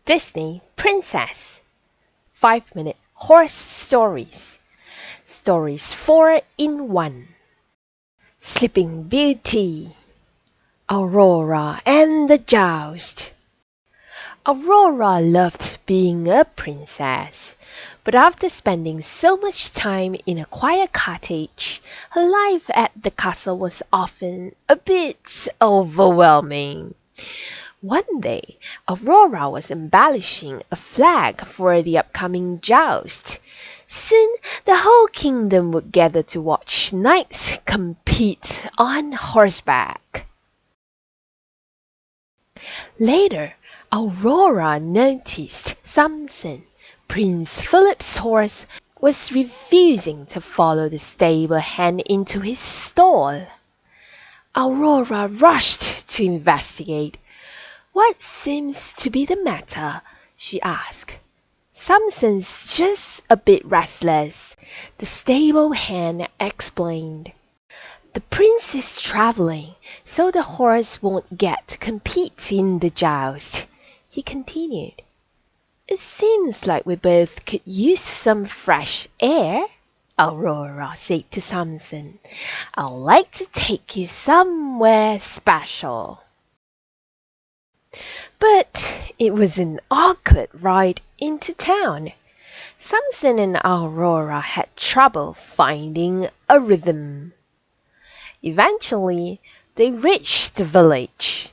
Disney Princess 5-minute horse stories. Stories 4 in 1. Sleeping Beauty. Aurora and the Joust. Aurora loved being a princess, but after spending so much time in a quiet cottage, her life at the castle was often a bit overwhelming. One day, Aurora was embellishing a flag for the upcoming joust. Soon, the whole kingdom would gather to watch knights compete on horseback. Later, Aurora noticed Samson, Prince Philippe's horse, was refusing to follow the stable hand into his stall. Aurora rushed to investigate. "What seems to be the matter?" she asked. "Samson's just a bit restless," the stable hand explained. "The prince is traveling, so the horse won't get to compete in the joust," he continued. "It seems like we both could use some fresh air," Aurora said to Samson. "I'd like to take you somewhere special." But it was an awkward ride into town. Samson and Aurora had trouble finding a rhythm. Eventually, they reached the village.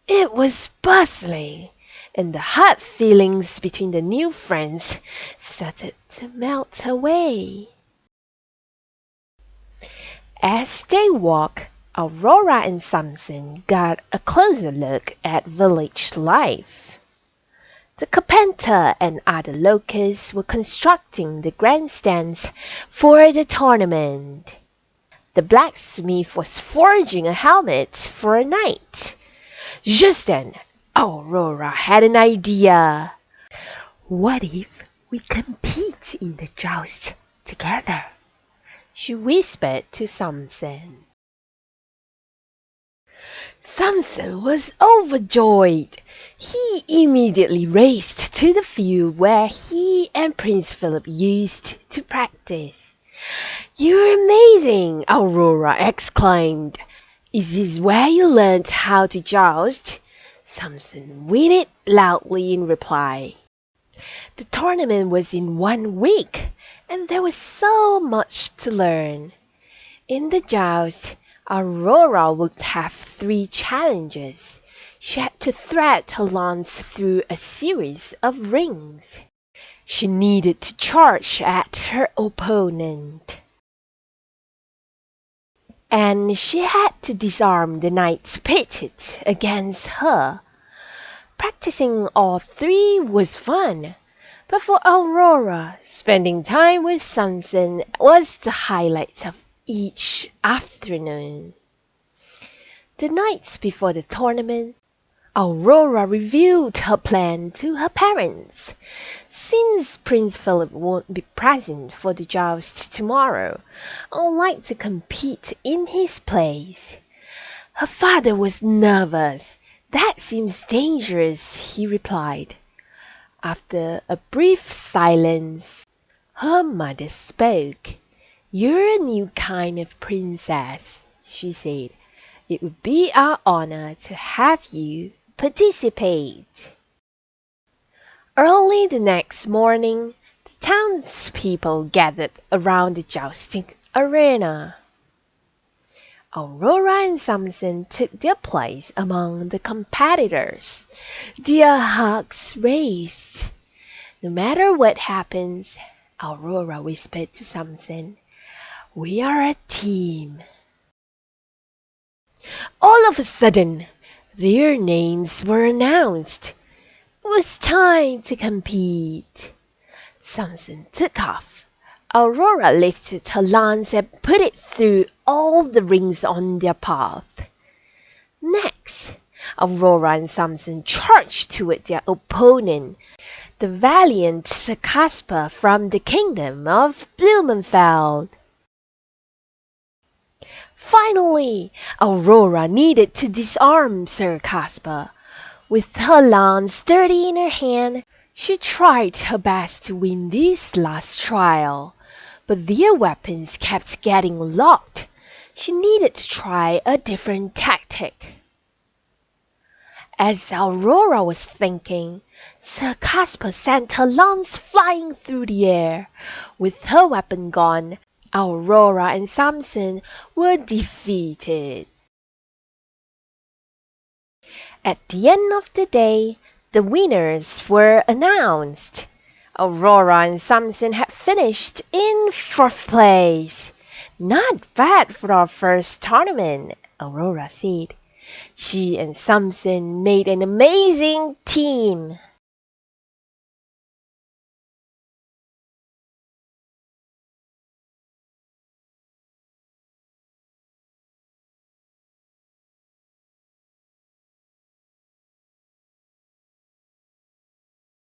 It was bustling, and the hard feelings between the new friends started to melt away. As they walked, Aurora and Samson got a closer look at village life. The carpenter and other locals were constructing the grandstands for the tournament. The blacksmith was forging a helmet for a knight. Just then, Aurora had an idea. "What if we compete in the joust together?" she whispered to Samson. Samson was overjoyed. He immediately raced to the field where he and Prince Philip used to practice. "You're amazing!" Aurora exclaimed. "Is this where you learned how to joust?" Samson whinnied loudly in reply. The tournament was in 1 week, and there was so much to learn. In the joust, Aurora would have 3 challenges. She had to thread her lance through a series of rings. She needed to charge at her opponent. And she had to disarm the knights pitted against her. Practicing all 3 was fun, but for Aurora, spending time with Samson was the highlight of each afternoon. The nights before the tournament, Aurora revealed her plan to her parents. "Since Prince Philip won't be present for the joust tomorrow, I'd like to compete in his place." Her father was nervous. "That seems dangerous," he replied. After a brief silence, her mother spoke. "You're a new kind of princess," she said. "It would be our honor to have you participate." Early the next morning, the townspeople gathered around the jousting arena. Aurora and Samson took their place among the competitors. Their hearts raced. "No matter what happens," Aurora whispered to Samson, "we are a team." All of a sudden, their names were announced. It was time to compete. Samson took off. Aurora lifted her lance and put it through all the rings on their path. Next, Aurora and Samson charged toward their opponent, the valiant Sir Caspar from the kingdom of Blumenfeld. Finally, Aurora needed to disarm Sir Caspar. With her lance sturdy in her hand, she tried her best to win this last trial, but their weapons kept getting locked. She needed to try a different tactic. As Aurora was thinking, Sir Caspar sent her lance flying through the air. With her weapon gone, Aurora and Samson were defeated. At the end of the day, the winners were announced. Aurora and Samson had finished in fourth place. "Not bad for our first tournament," Aurora said. She and Samson made an amazing team.